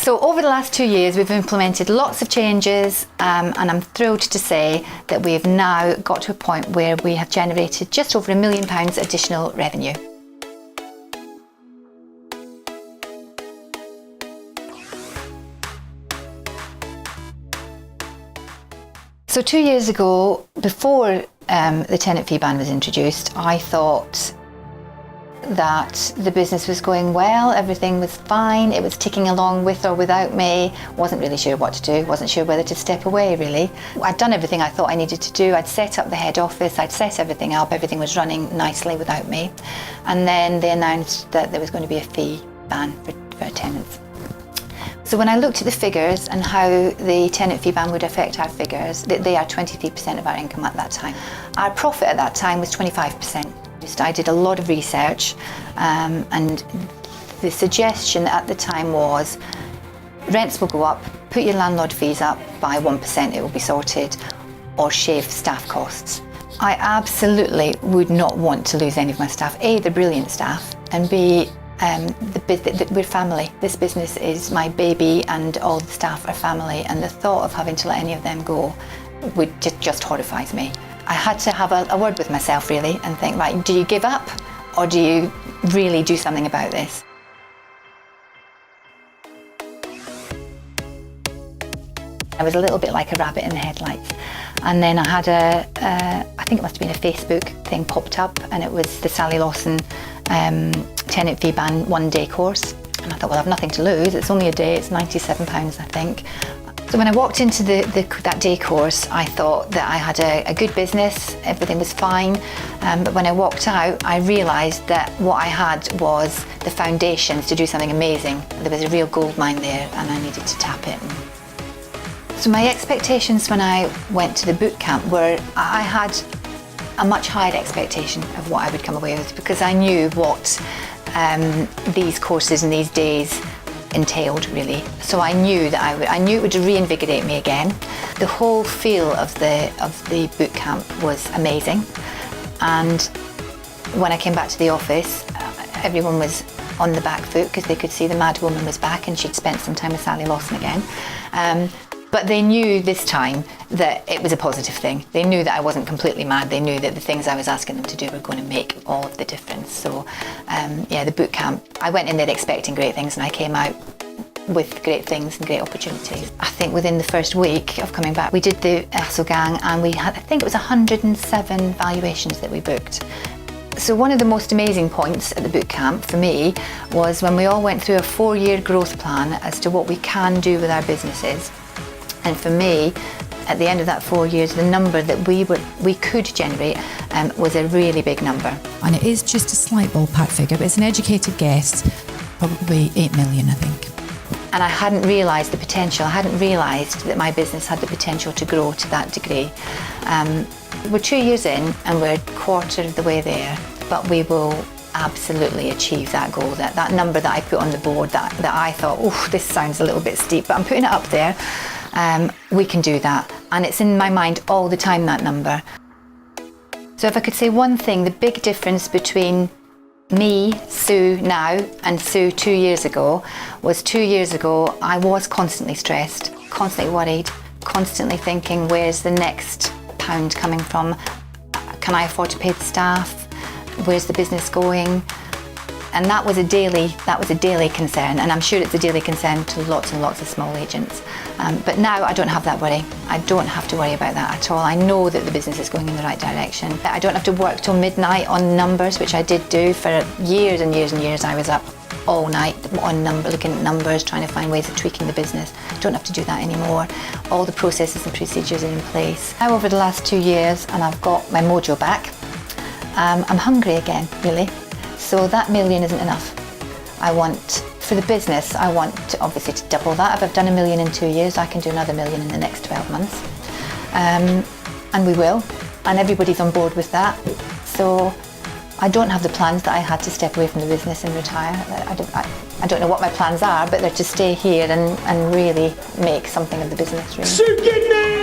So over the last 2 years, we've implemented lots of changes, and I'm thrilled to say that we've now got to a point where we have generated just over £1 million additional revenue. So 2 years ago, before the tenant fee ban was introduced, I thought that the business was going well, everything was fine, it was ticking along with or without me, wasn't really sure what to do, wasn't sure whether to step away really. I'd done everything I thought I needed to do, I'd set up the head office, I'd set everything up, everything was running nicely without me. And then they announced that there was going to be a fee ban for tenants. So when I looked at the figures and how the tenant fee ban would affect our figures, they are 23% of our income at that time. Our profit at that time was 25%. I did a lot of research, and the suggestion at the time was rents will go up, put your landlord fees up by 1%, it will be sorted, or shave staff costs. I absolutely would not want to lose any of my staff. A, they're brilliant staff, and B, we're family. This business is my baby and all the staff are family, and the thought of having to let any of them go just horrifies me. I had to have a word with myself really and think, right, do you give up or do you really do something about this? I was a little bit like a rabbit in the headlights, and then I had I think it must have been a Facebook thing popped up, and it was the Sally Lawson tenant fee ban 1-day course, and I thought, well, I've nothing to lose, it's only a day, it's £97 I think. So when I walked into that day course, I thought that I had a good business, everything was fine, but when I walked out, I realised that what I had was the foundations to do something amazing. There was a real gold mine there and I needed to tap it. So my expectations when I went to the boot camp were, I had a much higher expectation of what I would come away with, because I knew what these courses and these days entailed really. So I knew that I knew it would reinvigorate me again. The whole feel of the boot camp was amazing, and when I came back to the office, everyone was on the back foot because they could see the mad woman was back and she'd spent some time with Sally Lawson again. But they knew this time that it was a positive thing. They knew that I wasn't completely mad. They knew that the things I was asking them to do were going to make all of the difference. So yeah, the boot camp, I went in there expecting great things and I came out with great things and great opportunities. I think within the first week of coming back, we did the ASO gang and we had, I think it was 107 valuations that we booked. So one of the most amazing points at the boot camp for me was when we all went through a 4-year growth plan as to what we can do with our businesses. And for me, at the end of that 4 years, the number that we could generate was a really big number. And it is just a slight ballpark figure, but it's an educated guess, probably 8 million, I think. And I hadn't realised the potential. I hadn't realised that my business had the potential to grow to that degree. We're 2 years in and we're a quarter of the way there, but we will absolutely achieve that goal, that number that I put on the board that I thought, oh, this sounds a little bit steep, but I'm putting it up there. We can do that, and it's in my mind all the time, that number. So if I could say one thing, the big difference between me, Sue now, and Sue 2 years ago was 2 years ago I was constantly stressed, constantly worried, constantly thinking, where's the next pound coming from? Can I afford to pay the staff? Where's the business going? And that was a daily concern, and I'm sure it's a daily concern to lots and lots of small agents. But now I don't have that worry. I don't have to worry about that at all. I know that the business is going in the right direction. I don't have to work till midnight on numbers, which I did do for years and years and years. I was up all night looking at numbers, trying to find ways of tweaking the business. Don't have to do that anymore. All the processes and procedures are in place. Now over the last 2 years, and I've got my mojo back, I'm hungry again, really. So that million isn't enough. For the business, I want to obviously to double that. If I've done $1 million in 2 years, I can do another $1 million in the next 12 months. And we will, and everybody's on board with that. So I don't have the plans that I had to step away from the business and retire. I don't know what my plans are, but they're to stay here and really make something of the business, really.